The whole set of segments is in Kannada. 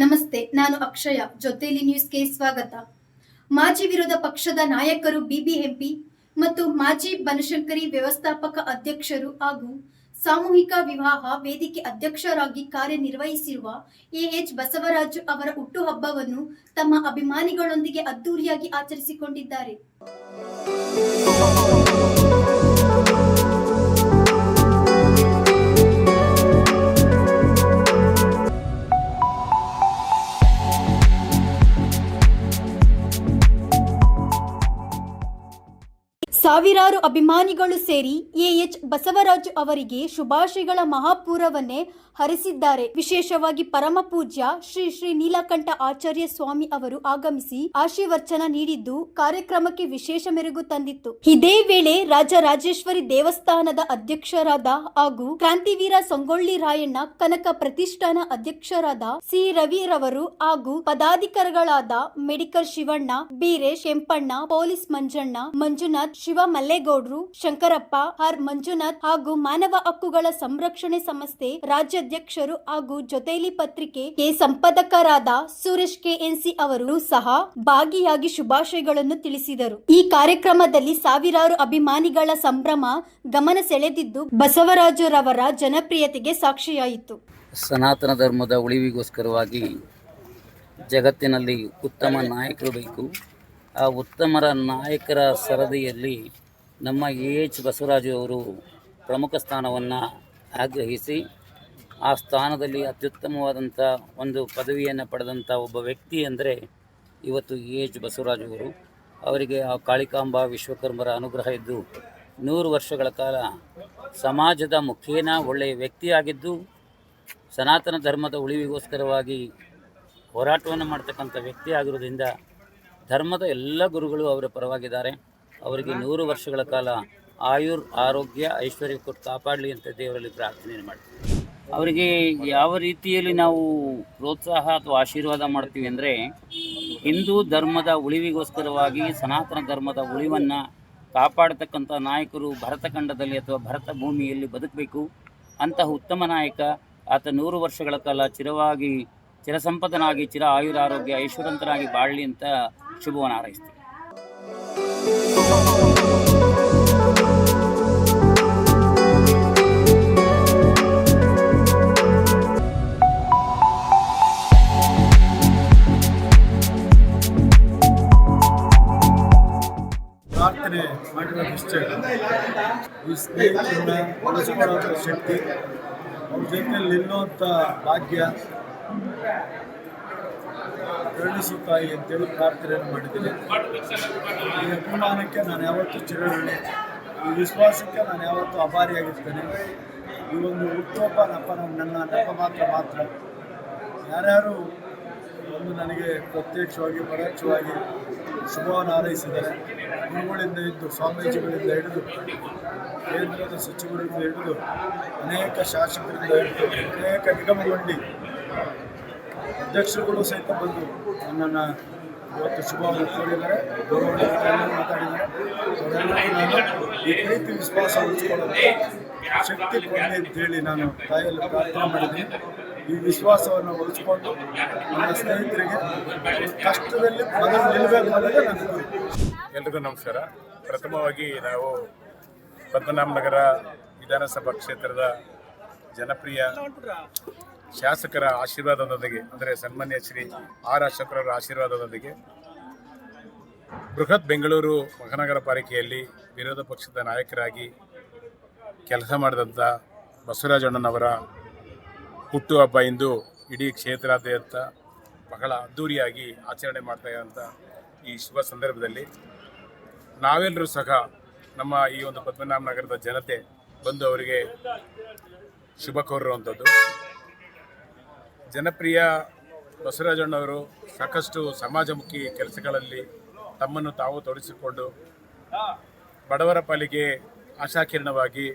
ನಮಸ್ತೆ, ನಾನು ಅಕ್ಷಯ. ಜೊತೆಲಿ ನ್ಯೂಸ್ಗೆ ಸ್ವಾಗತ. ಮಾಜಿ ವಿರೋಧ ಪಕ್ಷದ ನಾಯಕರು ಬಿಬಿಎಂಪಿ ಮತ್ತು ಮಾಜಿ ಬನಶಂಕರಿ ವ್ಯವಸ್ಥಾಪಕ ಅಧ್ಯಕ್ಷರು ಹಾಗೂ ಸಾಮೂಹಿಕ ವಿವಾಹ ವೇದಿಕೆ ಅಧ್ಯಕ್ಷರಾಗಿ ಕಾರ್ಯನಿರ್ವಹಿಸಿರುವ ಎಎಚ್ ಬಸವರಾಜು ಅವರ ಹುಟ್ಟುಹಬ್ಬವನ್ನು ತಮ್ಮ ಅಭಿಮಾನಿಗಳೊಂದಿಗೆ ಅದ್ದೂರಿಯಾಗಿ ಆಚರಿಸಿಕೊಂಡಿದ್ದಾರೆ. ಸಾವಿರಾರು ಅಭಿಮಾನಿಗಳು ಸೇರಿ ಎಎಚ್ ಬಸವರಾಜು ಅವರಿಗೆ ಶುಭಾಶಯಗಳ ಮಹಾಪೂರವನ್ನೇ ಹರಿಸಿದ್ದಾರೆ. ವಿಶೇಷವಾಗಿ ಪರಮ ಪೂಜ್ಯ ಶ್ರೀ ಶ್ರೀ ನೀಲಕಂಠ ಆಚಾರ್ಯ ಸ್ವಾಮಿ ಅವರು ಆಗಮಿಸಿ ಆಶೀರ್ವಚನ ನೀಡಿದ್ದು ಕಾರ್ಯಕ್ರಮಕ್ಕೆ ವಿಶೇಷ ಮೆರುಗು ತಂದಿತ್ತು. ಇದೇ ವೇಳೆ ರಾಜರಾಜೇಶ್ವರಿ ದೇವಸ್ಥಾನದ ಅಧ್ಯಕ್ಷರಾದ ಹಾಗೂ ಕ್ರಾಂತಿವೀರ ಸಂಗೊಳ್ಳಿ ರಾಯಣ್ಣ ಕನಕ ಪ್ರತಿಷ್ಠಾನ ಅಧ್ಯಕ್ಷರಾದ ಸಿ ರವಿರವರು ಹಾಗೂ ಪದಾಧಿಕಾರಿಗಳಾದ ಮೆಡಿಕಲ್ ಶಿವಣ್ಣ, ಬೀರೇಶ್, ಕೆಂಪಣ್ಣ, ಪೊಲೀಸ್ ಮಂಜಣ್ಣ, ಮಂಜುನಾಥ್, ಶಿವ ಮಲ್ಲೇಗೌಡರು, ಶಂಕರಪ್ಪ, ಆರ್ ಮಂಜುನಾಥ್ ಹಾಗೂ ಮಾನವ ಹಕ್ಕುಗಳ ಸಂರಕ್ಷಣೆ ಸಂಸ್ಥೆ ರಾಜ್ಯಾಧ್ಯಕ್ಷರು ಹಾಗೂ ಜೊತೆಲಿ ಪತ್ರಿಕೆ ಸಂಪಾದಕರಾದ ಸುರೇಶ್ ಕೆಎನ್ಸಿ ಅವರು ಸಹ ಭಾಗಿಯಾಗಿ ಶುಭಾಶಯಗಳನ್ನು ತಿಳಿಸಿದರು. ಈ ಕಾರ್ಯಕ್ರಮದಲ್ಲಿ ಸಾವಿರಾರು ಅಭಿಮಾನಿಗಳ ಸಂಭ್ರಮ ಗಮನ ಸೆಳೆದಿದ್ದು ಬಸವರಾಜರವರ ಜನಪ್ರಿಯತೆಗೆ ಸಾಕ್ಷಿಯಾಯಿತು. ಸನಾತನ ಧರ್ಮದ ಉಳಿವಿಗೋಸ್ಕರವಾಗಿ ಜಗತ್ತಿನಲ್ಲಿ ಉತ್ತಮ ನಾಯಕರು ಬೇಕು. ಆ ಉತ್ತಮರ ನಾಯಕರ ಸರದಿಯಲ್ಲಿ ನಮ್ಮ ಎಎಚ್ ಬಸವರಾಜು ಅವರು ಪ್ರಮುಖ ಸ್ಥಾನವನ್ನು ಆಗ್ರಹಿಸಿ ಆ ಸ್ಥಾನದಲ್ಲಿ ಅತ್ಯುತ್ತಮವಾದಂಥ ಒಂದು ಪದವಿಯನ್ನು ಪಡೆದಂಥ ಒಬ್ಬ ವ್ಯಕ್ತಿ ಅಂದರೆ ಇವತ್ತು ಎಎಚ್ ಬಸವರಾಜು ಅವರು. ಅವರಿಗೆ ಆ ಕಾಳಿಕಾಂಬಾ ವಿಶ್ವಕರ್ಮರ ಅನುಗ್ರಹ ಇದ್ದು 100 ವರ್ಷಗಳ ಕಾಲ ಸಮಾಜದ ಮುಖೇನ ಒಳ್ಳೆಯ ವ್ಯಕ್ತಿಯಾಗಿದ್ದು ಸನಾತನ ಧರ್ಮದ ಉಳಿವಿಗೋಸ್ಕರವಾಗಿ ಹೋರಾಟವನ್ನು ಮಾಡ್ತಕ್ಕಂಥ ವ್ಯಕ್ತಿ ಆಗಿರೋದ್ರಿಂದ ಧರ್ಮದ ಎಲ್ಲ ಗುರುಗಳು ಅವರ ಪರವಾಗಿದ್ದಾರೆ. ಅವರಿಗೆ 100 ವರ್ಷಗಳ ಕಾಲ ಆರೋಗ್ಯ ಐಶ್ವರ್ಯ ಕೊಟ್ಟು ಕಾಪಾಡಲಿ ಅಂತ ದೇವರಲ್ಲಿ ಪ್ರಾರ್ಥನೆ ಮಾಡ್ತೀವಿ. ಅವರಿಗೆ ಯಾವ ರೀತಿಯಲ್ಲಿ ನಾವು ಪ್ರೋತ್ಸಾಹ ಅಥವಾ ಆಶೀರ್ವಾದ ಮಾಡ್ತೀವಿ ಅಂದರೆ, ಹಿಂದೂ ಧರ್ಮದ ಉಳಿವಿಗೋಸ್ಕರವಾಗಿ ಸನಾತನ ಧರ್ಮದ ಉಳಿವನ್ನು ಕಾಪಾಡತಕ್ಕಂಥ ನಾಯಕರು ಭರತಖಂಡದಲ್ಲಿ ಅಥವಾ ಭರತ ಭೂಮಿಯಲ್ಲಿ ಬದುಕಬೇಕು. ಅಂತಹ ಉತ್ತಮ ನಾಯಕ ಆತ 100 ವರ್ಷಗಳ ಕಾಲ ಚಿರಸಂಪದನಾಗಿ ಚಿರ ಆಯುರಾರೋಗ್ಯ ಐಶ್ವರಂತನಾಗಿ ಬಾಳಲಿ ಅಂತ ಶುಭವನ್ನು ಹಾರೈಸ್ತೀವಿ. ಪ್ರಾರ್ಥನೆ ಮಾಡಿರೋದಿಷ್ಟೇ. ಈ ಸ್ನೇಹಿತರನ್ನ ಬಳಸ್ಕೊಳ್ಳೋ ಶಕ್ತಿ, ಅವ್ರ ಜೊತೆಯಲ್ಲಿ ನಿಲ್ಲುವಂಥ ಭಾಗ್ಯ ಕರುಣಿಸುತ್ತಾಯಿ ಅಂತೇಳಿ ಪ್ರಾರ್ಥನೆಯನ್ನು ಮಾಡಿದ್ದೀನಿ. ಈ ಅಭಿಮಾನಕ್ಕೆ ನಾನು ಯಾವತ್ತೂ ಚಿರಋಣಿ, ಈ ವಿಶ್ವಾಸಕ್ಕೆ ನಾನು ಯಾವತ್ತೂ ಅಭಾರಿಯಾಗಿರ್ತೇನೆ. ಈ ಒಂದು ಹುಟ್ಟುಹಬ್ಬ ನನ್ನ ನೆಪ ಮಾತ್ರ ಯಾರ್ಯಾರು ಒಂದು ನನಗೆ ಪ್ರತ್ಯಕ್ಷವಾಗಿ ಪರೋಕ್ಷವಾಗಿ ಶುಭವನ್ನು ಹಾರೈಸಿದ್ದಾರೆ. ಗುರುಗಳಿಂದ ಇದ್ದು, ಸ್ವಾಮೀಜಿಗಳಿಂದ ಹಿಡಿದು, ಕೇಂದ್ರದ ಸಚಿವರಿಂದ ಹಿಡಿದು, ಅನೇಕ ಶಾಸಕರಿಂದ ಹಿಡಿದು, ಅನೇಕ ನಿಗಮ ಮಂಡಳಿ ಅಧ್ಯಕ್ಷರುಗಳು ಸಹಿತ ಬಂದು ನನ್ನನ್ನು ಇವತ್ತು ಶುಭವನ್ನು ಕೋರಿದ್ದಾರೆ, ಗೌರವಗಳನ್ನು ಮಾತಾಡಿದ್ದಾರೆ. ಅವರೆಲ್ಲರಿಗೂ ನಾನು ಈ ಪ್ರೀತಿ ವಿಶ್ವಾಸ ಉಳಿಸ್ಕೊಳ್ಳೋದು ಶಕ್ತಿ ಕೊಡಲಿ ಅಂತೇಳಿ ನಾನು ತಾಯಿಯಲ್ಲಿ ಪ್ರಾರ್ಥನೆ ಮಾಡಿದ್ದೀನಿ. ಈ ವಿಶ್ವಾಸವನ್ನು ಉಳಿಸ್ಕೊಂಡು ನನ್ನ ಸ್ನೇಹಿತರಿಗೆ ಕಷ್ಟದಲ್ಲಿ ಮೊದಲು ನಿಲ್ಲಬೇಕು ಅನ್ನೋದೇ ನನ್ನ ಗುರಿ. ಎಲ್ರಿಗೂ ನಮಸ್ಕಾರ. ಪ್ರಥಮವಾಗಿ ನಾವು ಪದ್ಮನಾಭನಗರ ವಿಧಾನಸಭಾ ಕ್ಷೇತ್ರದ ಜನಪ್ರಿಯ ಶಾಸಕರ ಆಶೀರ್ವಾದದೊಂದಿಗೆ, ಅಂದರೆ ಸನ್ಮಾನ್ಯ ಶ್ರೀ ಆರ್ ಅಶೋಕರವರ ಆಶೀರ್ವಾದದೊಂದಿಗೆ ಬೃಹತ್ ಬೆಂಗಳೂರು ಮಹಾನಗರ ಪಾಲಿಕೆಯಲ್ಲಿ ವಿರೋಧ ಪಕ್ಷದ ನಾಯಕರಾಗಿ ಕೆಲಸ ಮಾಡಿದಂಥ ಬಸವರಾಜಣ್ಣನವರ ಹುಟ್ಟುಹಬ್ಬ ಇಂದು ಇಡೀ ಕ್ಷೇತ್ರಾದ್ಯಂತ ಬಹಳ ಅದ್ಧೂರಿಯಾಗಿ ಆಚರಣೆ ಮಾಡ್ತಾ ಇರೋಂಥ ಈ ಶುಭ ಸಂದರ್ಭದಲ್ಲಿ ನಾವೆಲ್ಲರೂ ಸಹ ನಮ್ಮ ಈ ಒಂದು ಪದ್ಮನಾಭನಗರದ ಜನತೆ ಬಂದು ಅವರಿಗೆ ಶುಭ ಕೋರಿರುವಂಥದ್ದು. ಜನಪ್ರಿಯ ಬಸವರಾಜಣ್ಣವರು ಸಾಕಷ್ಟು ಸಮಾಜಮುಖಿ ಕೆಲಸಗಳಲ್ಲಿ ತಮ್ಮನ್ನು ತಾವು ತೊಡಗಿಸಿಕೊಂಡು ಬಡವರ ಪಾಲಿಗೆ ಆಶಾಕಿರಣವಾಗಿ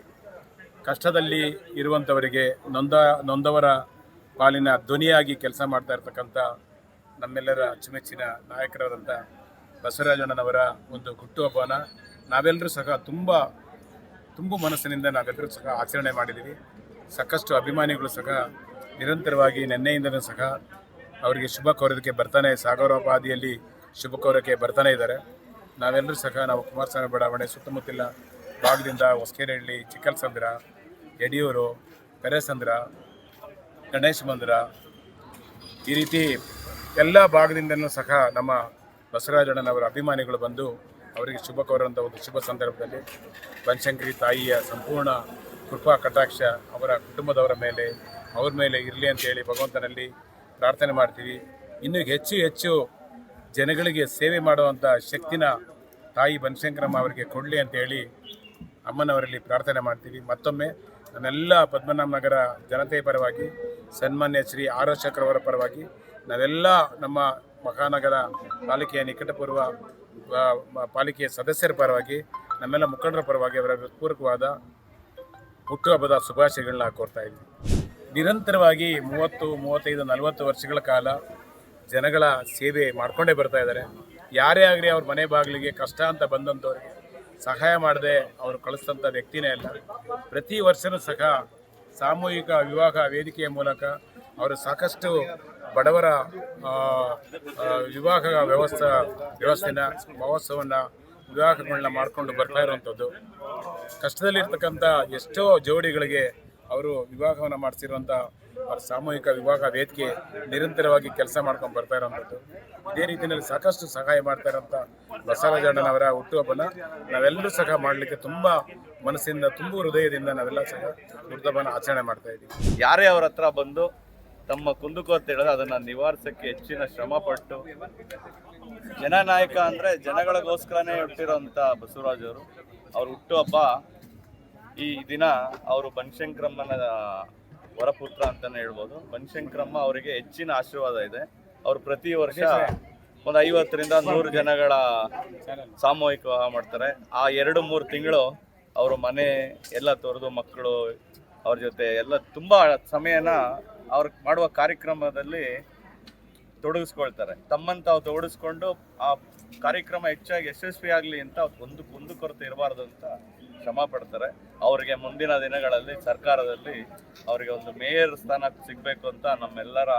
ಕಷ್ಟದಲ್ಲಿ ಇರುವಂಥವರಿಗೆ ನೊಂದವರ ಪಾಲಿನ ಧ್ವನಿಯಾಗಿ ಕೆಲಸ ಮಾಡ್ತಾ ಇರ್ತಕ್ಕಂಥ ನಮ್ಮೆಲ್ಲರ ಅಚ್ಚುಮೆಚ್ಚಿನ ನಾಯಕರಾದಂಥ ಬಸವರಾಜಣ್ಣನವರ ಒಂದು ಹುಟ್ಟುಹಬ್ಬನ ನಾವೆಲ್ಲರೂ ಸಹ ತುಂಬ ಮನಸ್ಸಿನಿಂದ ನಾವೆಲ್ಲರೂ ಸಹ ಆಚರಣೆ ಮಾಡಿದ್ದೀವಿ. ಸಾಕಷ್ಟು ಅಭಿಮಾನಿಗಳು ಸಹ ನಿರಂತರವಾಗಿ ನಿನ್ನೆಯಿಂದಲೂ ಸಹ ಅವರಿಗೆ ಶುಭ ಕೋರೋದಕ್ಕೆ ಬರ್ತಾನೆ, ಸಾಗರೋಪಾದಿಯಲ್ಲಿ ಶುಭ ಕೋರೋಕ್ಕೆ ಬರ್ತಾನೆ ಇದ್ದಾರೆ. ನಾವೆಲ್ಲರೂ ಸಹ ನಾವು ಕುಮಾರಸ್ವಾಮಿ ಬಡಾವಣೆ ಸುತ್ತಮುತ್ತಲ ಭಾಗದಿಂದ ಹೊಸಕೆರೆಹಳ್ಳಿ, ಚಿಕ್ಕಲ್ಸಂದ್ರ, ಯಡಿಯೂರು, ಪೆರೇಸಂದ್ರ, ಗಣೇಶ ಮಂದಿರ ಈ ರೀತಿ ಎಲ್ಲ ಭಾಗದಿಂದಲೂ ಸಹ ನಮ್ಮ ಬಸವರಾಜಣ್ಣನವರ ಅಭಿಮಾನಿಗಳು ಬಂದು ಅವರಿಗೆ ಶುಭ ಕೋರುವಂಥ ಒಂದು ಶುಭ ಸಂದರ್ಭದಲ್ಲಿ ಬನಶಂಕರಿ ತಾಯಿಯ ಸಂಪೂರ್ಣ ಕೃಪಾ ಕಟಾಕ್ಷ ಅವರ ಕುಟುಂಬದವರ ಮೇಲೆ, ಅವ್ರ ಮೇಲೆ ಇರಲಿ ಅಂತೇಳಿ ಭಗವಂತನಲ್ಲಿ ಪ್ರಾರ್ಥನೆ ಮಾಡ್ತೀವಿ. ಇನ್ನೂ ಹೆಚ್ಚು ಹೆಚ್ಚು ಜನಗಳಿಗೆ ಸೇವೆ ಮಾಡುವಂಥ ಶಕ್ತಿನ ತಾಯಿ ಬನಶಂಕರಮ್ಮ ಅವರಿಗೆ ಕೊಡಲಿ ಅಂತೇಳಿ ಅಮ್ಮನವರಲ್ಲಿ ಪ್ರಾರ್ಥನೆ ಮಾಡ್ತೀವಿ. ಮತ್ತೊಮ್ಮೆ ನನ್ನೆಲ್ಲ ಪದ್ಮನಾಭನಗರ ಜನತೆಯ ಪರವಾಗಿ, ಸನ್ಮಾನ್ಯ ಶ್ರೀ ಆರ್ ಶಂಕರವರ ಪರವಾಗಿ, ನಾವೆಲ್ಲ ನಮ್ಮ ಮಹಾನಗರ ಪಾಲಿಕೆಯ ನಿಕಟಪೂರ್ವ ಪಾಲಿಕೆಯ ಸದಸ್ಯರ ಪರವಾಗಿ, ನಮ್ಮೆಲ್ಲ ಮುಖಂಡರ ಪರವಾಗಿ ಅವರ ಪೂರ್ವಕವಾದ ಹುಟ್ಟುಹಬ್ಬದ ಶುಭಾಶಯಗಳನ್ನ ಕೋರ್ತಾ ಇದ್ದೀವಿ. ನಿರಂತರವಾಗಿ 30, 35, 40 ವರ್ಷಗಳ ಕಾಲ ಜನಗಳ ಸೇವೆ ಮಾಡ್ಕೊಂಡೇ ಬರ್ತಾ ಇದ್ದಾರೆ. ಯಾರೇ ಆಗಲಿ ಅವ್ರ ಮನೆ ಬಾಗಿಲಿಗೆ ಕಷ್ಟ ಅಂತ ಬಂದಂಥವ್ರಿಗೆ ಸಹಾಯ ಮಾಡದೆ ಅವರು ಕಳಿಸಿದಂಥ ವ್ಯಕ್ತಿನೇ ಅಲ್ಲ. ಪ್ರತಿ ವರ್ಷವೂ ಸಹ ಸಾಮೂಹಿಕ ವಿವಾಹ ವೇದಿಕೆಯ ಮೂಲಕ ಅವರು ಸಾಕಷ್ಟು ಬಡವರ ವಿವಾಹ ವ್ಯವಸ್ಥೆನ ಮಹೋತ್ಸವನ ವಿವಾಹಗಳನ್ನ ಮಾಡಿಕೊಂಡು ಬರ್ತಾ ಇರುವಂಥದ್ದು. ಕಷ್ಟದಲ್ಲಿರ್ತಕ್ಕಂಥ ಎಷ್ಟೋ ಜೋಡಿಗಳಿಗೆ ಅವರು ವಿವಾಹವನ್ನು ಮಾಡಿಸಿರುವಂಥ ಅವ್ರ ಸಾಮೂಹಿಕ ವಿವಾಹ ವೇದಿಕೆ ನಿರಂತರವಾಗಿ ಕೆಲಸ ಮಾಡ್ಕೊಂಡು ಬರ್ತಾ ಇರೋವಂಥದ್ದು. ಇದೇ ರೀತಿಯಲ್ಲಿ ಸಾಕಷ್ಟು ಸಹಾಯ ಮಾಡ್ತಾ ಇರೋಂಥ ಬಸವರಾಜಣ್ಣನವರ ಹುಟ್ಟುಹಬ್ಬನ ನಾವೆಲ್ಲರೂ ಸಹ ಮಾಡಲಿಕ್ಕೆ ತುಂಬ ಮನಸ್ಸಿಂದ, ತುಂಬ ಹೃದಯದಿಂದ ನಾವೆಲ್ಲ ಸಹ ಹುಟ್ಟುಹಬ್ಬನ ಆಚರಣೆ ಮಾಡ್ತಾ ಇದ್ದೀವಿ. ಯಾರೇ ಅವ್ರ ಹತ್ರ ಬಂದು ತಮ್ಮ ಕುಂದುಕೊರತೆ ಹೇಳಿದ್ರೆ ಅದನ್ನು ನಿವಾರಿಸೋಕ್ಕೆ ಹೆಚ್ಚಿನ ಶ್ರಮ ಪಟ್ಟು, ಜನನಾಯಕ ಅಂದರೆ ಜನಗಳಿಗೋಸ್ಕರನೇ ಹುಟ್ಟಿರೋಂಥ ಬಸವರಾಜವರು ಅವ್ರ ಹುಟ್ಟುಹಬ್ಬ ಈ ದಿನ ಅವರು ಬನಶಂಕರಮ್ಮನ ವರಪುತ್ರ ಅಂತಲೇ ಹೇಳ್ಬೋದು. ಬನಶಂಕರಮ್ಮ ಅವರಿಗೆ ಹೆಚ್ಚಿನ ಆಶೀರ್ವಾದ ಇದೆ. ಅವರು ಪ್ರತಿ ವರ್ಷ ಒಂದು 50ರಿಂದ 100 ಜನಗಳ ಸಾಮೂಹಿಕ ವಿವಾಹ ಮಾಡ್ತಾರೆ. ಆ 2-3 ತಿಂಗಳು ಅವರು ಮನೆ ಎಲ್ಲ ತೊರೆದು ಮಕ್ಕಳು ಅವ್ರ ಜೊತೆ ಎಲ್ಲ ತುಂಬ ಸಮಯನ ಅವ್ರು ಮಾಡುವ ಕಾರ್ಯಕ್ರಮದಲ್ಲಿ ತೊಡಗಿಸ್ಕೊಳ್ತಾರೆ. ತಮ್ಮನ್ನು ತಾವು ತೊಡಗಿಸ್ಕೊಂಡು ಆ ಕಾರ್ಯಕ್ರಮ ಹೆಚ್ಚಾಗಿ ಯಶಸ್ವಿ ಆಗಲಿ ಅಂತ ಒಂದು ಕೊರತೆ ಇರಬಾರ್ದು ಅಂತ ಶ್ರಮ ಪಡ್ತಾರೆ. ಅವರಿಗೆ ಮುಂದಿನ ದಿನಗಳಲ್ಲಿ ಸರ್ಕಾರದಲ್ಲಿ ಅವರಿಗೆ ಒಂದು ಮೇಯರ್ ಸ್ಥಾನ ಸಿಗಬೇಕು ಅಂತ ನಮ್ಮೆಲ್ಲರ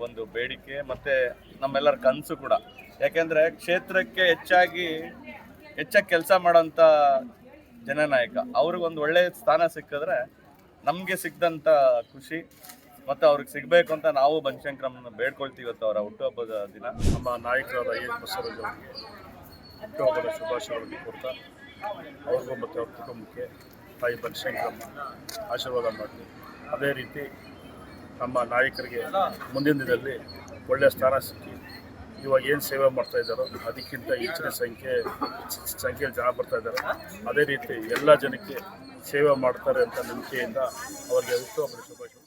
ಒಂದು ಬೇಡಿಕೆ ಮತ್ತು ನಮ್ಮೆಲ್ಲರ ಕನಸು ಕೂಡ. ಯಾಕೆಂದರೆ ಕ್ಷೇತ್ರಕ್ಕೆ ಹೆಚ್ಚಾಗಿ ಕೆಲಸ ಮಾಡೋಂಥ ಜನನಾಯಕ ಅವ್ರಿಗೊಂದು ಒಳ್ಳೆಯ ಸ್ಥಾನ ಸಿಕ್ಕಿದ್ರೆ ನಮಗೆ ಸಿಕ್ಕದಂಥ ಖುಷಿ ಮತ್ತು ಅವ್ರಿಗೆ ಸಿಗಬೇಕು ಅಂತ ನಾವು ಬನಶಂಕರಮ್ಮನ ಬೇಡ್ಕೊಳ್ತೀವಿ ಇವತ್ತು ಅವರ ಹುಟ್ಟುಹಬ್ಬದ ದಿನ. ನಮ್ಮ ನಾಯಕರಾದ ಎ ಬಸವರಾಜ್ ಅವರಿಗೆ ಹುಟ್ಟುಹಬ್ಬದ ಶುಭಾಶಯಗಳನ್ನು ಕೊಡ್ತಾ ಅವ್ರಿಗೂ ಮತ್ತು ಅವ್ರ ಕುಟುಂಬಕ್ಕೆ ತಾಯಿ ಬನಶಂಕರಮ್ಮ ಆಶೀರ್ವಾದ ಮಾಡಲಿ. ಅದೇ ರೀತಿ ನಮ್ಮ ನಾಯಕರಿಗೆ ಮುಂದಿನ ದಿನದಲ್ಲಿ ಒಳ್ಳೆಯ ಸ್ಥಾನ ಸಿಕ್ಕಿ ಇವಾಗ ಏನು ಸೇವೆ ಮಾಡ್ತಾ ಇದ್ದಾರೋ ಅದಕ್ಕಿಂತ ಹೆಚ್ಚಿನ ಸಂಖ್ಯೆಯಲ್ಲಿ ಜನ ಬರ್ತಾ ಇದ್ದಾರೆ. ಅದೇ ರೀತಿ ಎಲ್ಲ ಜನಕ್ಕೆ ಸೇವೆ ಮಾಡ್ತಾರೆ ಅಂತ ನಂಬಿಕೆಯಿಂದ ಅವರಿಗೆ ಹುಟ್ಟುಹಬ್ಬದ ಶುಭಾಶಯ.